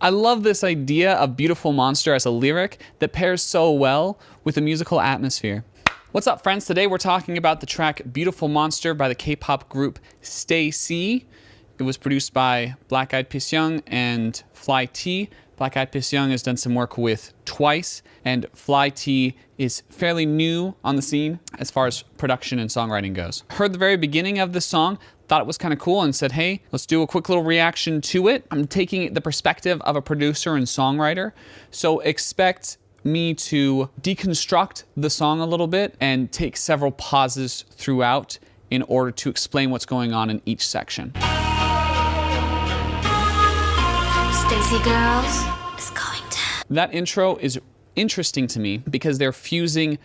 I love this idea of Beautiful Monster as a lyric that pairs so well with the musical atmosphere. What's up, friends? Today we're talking about the track Beautiful Monster by the K-pop group Stay. It was produced by blackyid필승 and FLYT. blackyid필승 has done some work with Twice, and FLYT is fairly new on the scene as far as production and songwriting goes. Heard the very beginning of the song, thought it was kind of cool, and said, hey, let's do a quick little reaction to it. I'm taking the perspective of a producer and songwriter, so expect me to deconstruct the song a little bit and take several pauses throughout in order to explain what's going on in each section. Stacy girls is going down. That intro is interesting to me because they're fusing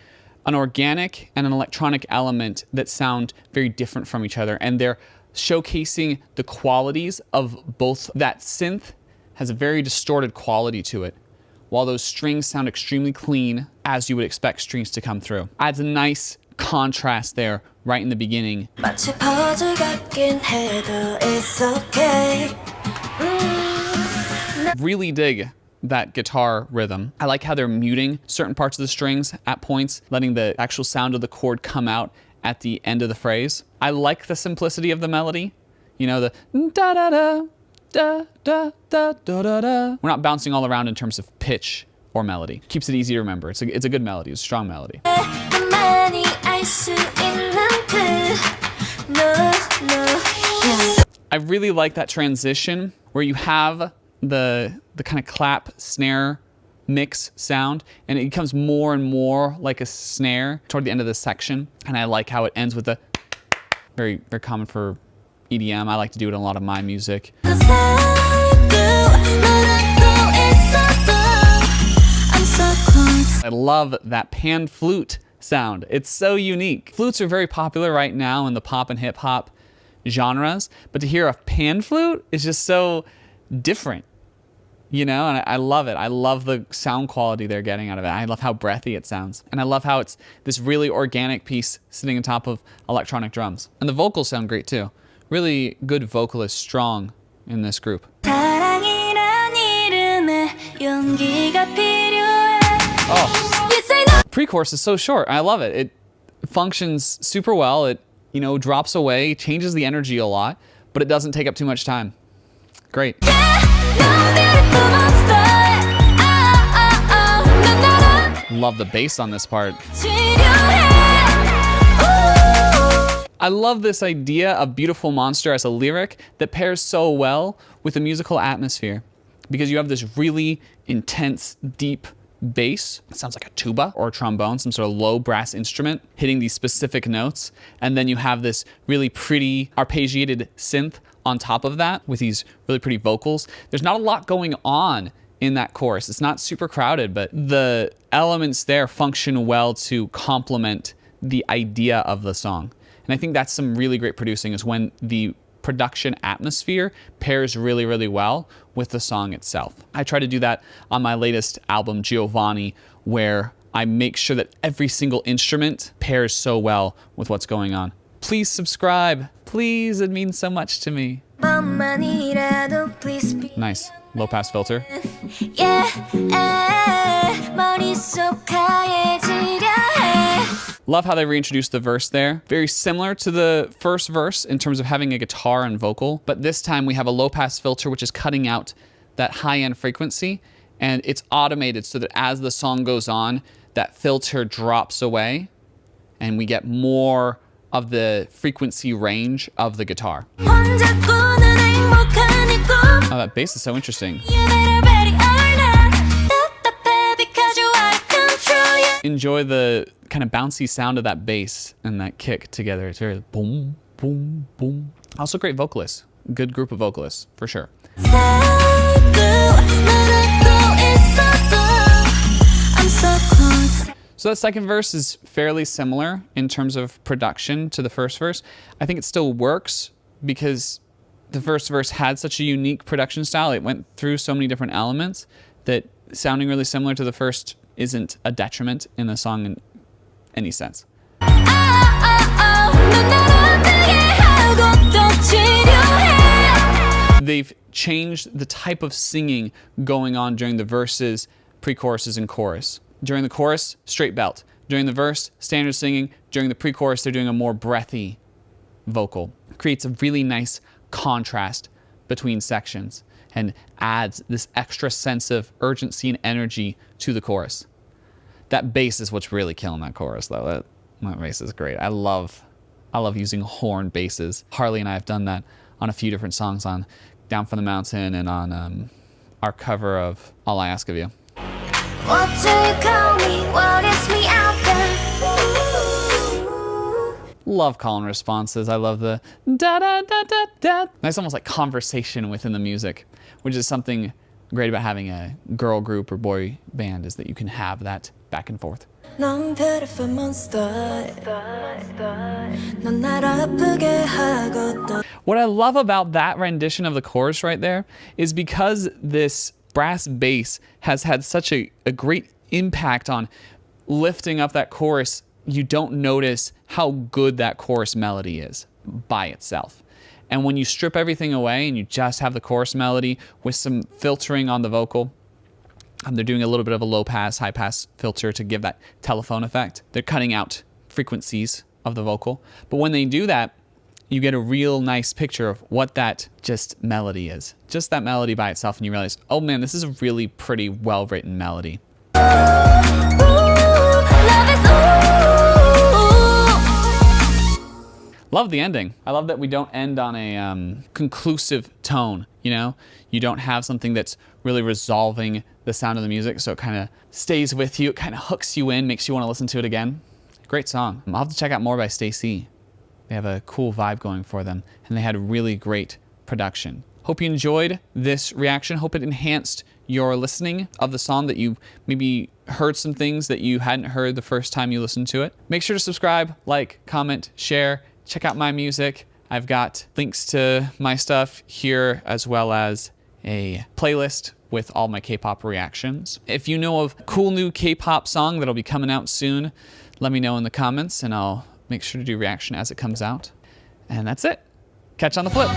an organic and an electronic element that sound very different from each other, and they're showcasing the qualities of both. That synth has a very distorted quality to it, while those strings sound extremely clean, as you would expect strings to come through. Adds a nice contrast there right in the beginning. Really dig that guitar rhythm. I like how they're muting certain parts of the strings at points, letting the actual sound of the chord come out at the end of the phrase. I like the simplicity of the melody. You know, the da-da-da, da-da-da-da-da-da. We're not bouncing all around in terms of pitch or melody. Keeps it easy to remember. It's a good melody, it's a strong melody. I really like that transition where you have the kind of clap snare mix sound, and it becomes more and more like a snare toward the end of this section. And I like how it ends with a very, very common for EDM. I like to do it in a lot of my music. I love that pan flute sound. It's so unique. Flutes are very popular right now in the pop and hip hop genres, but to hear a pan flute is just so different, you know, and I love it. I love the sound quality they're getting out of it. I love how breathy it sounds. And I love how it's this really organic piece sitting on top of electronic drums. And the vocals sound great too. Really good vocalist, strong in this group. Oh, pre-chorus is so short. I love it. It functions super well. It, you know, drops away, changes the energy a lot, but it doesn't take up too much time. Great. Love the bass on this part. I love this idea of Beautiful Monster as a lyric that pairs so well with the musical atmosphere, because you have this really intense, deep bass. It sounds like a tuba or a trombone, some sort of low brass instrument hitting these specific notes. And then you have this really pretty arpeggiated synth on top of that with these really pretty vocals. There's not a lot going on in that chorus. It's not super crowded, but the elements there function well to complement the idea of the song. And I think that's some really great producing, is when the production atmosphere pairs really, really well with the song itself. I try to do that on my latest album, Giovanni, where I make sure that every single instrument pairs so well with what's going on. Please subscribe. Please, it means so much to me. Nice. Low pass filter. Love how they reintroduced the verse there. Very similar to the first verse in terms of having a guitar and vocal, but this time we have a low pass filter which is cutting out that high-end frequency, and it's automated so that as the song goes on, that filter drops away and we get more of the frequency range of the guitar. Oh, that bass is so interesting. Enjoy the kind of bouncy sound of that bass and that kick together. It's very boom, boom, boom. Also great vocalists. Good group of vocalists, for sure. So that second verse is fairly similar in terms of production to the first verse. I think it still works because the first verse had such a unique production style. It went through so many different elements that sounding really similar to the first isn't a detriment in the song in any sense. they've changed the type of singing going on during the verses, pre-choruses, and chorus. During the chorus, straight belt. During the verse, standard singing. During the pre-chorus, they're doing a more breathy vocal. Creates a really nice contrast between sections and adds this extra sense of urgency and energy to the chorus. That bass is what's really killing that chorus, though. That bass is great. I love using horn basses. Harley and I have done that on a few different songs on Down from the Mountain and on our cover of All I Ask of You. What do you call me? What is me out there? Love call and responses. I love the da da da da da. That's almost like conversation within the music, which is something great about having a girl group or boy band, is that you can have that back and forth. 넌 beautiful monster. 넌 날 아프게 하고 또. What I love about that rendition of the chorus right there is because this brass bass has had such a great impact on lifting up that chorus, you don't notice how good that chorus melody is by itself. And when you strip everything away and you just have the chorus melody with some filtering on the vocal, they're doing a little bit of a low pass, high pass filter to give that telephone effect. They're cutting out frequencies of the vocal. But when they do that, you get a real nice picture of what that just melody is. Just that melody by itself, and you realize, oh man, this is a really pretty well-written melody. Love the ending. I love that we don't end on a conclusive tone, you know? You don't have something that's really resolving the sound of the music, so it kind of stays with you, it kind of hooks you in, makes you want to listen to it again. Great song. I'll have to check out more by Stacey. They have a cool vibe going for them, and they had really great production. Hope you enjoyed this reaction. Hope it enhanced your listening of the song, that you maybe heard some things that you hadn't heard the first time you listened to it. Make sure to subscribe, like, comment, share. Check out my music. I've got links to my stuff here, as well as a playlist with all my K-pop reactions. If you know of a cool new K-pop song that'll be coming out soon, let me know in the comments, and I'll make sure to do reaction as it comes out. And that's it. Catch you on the flip.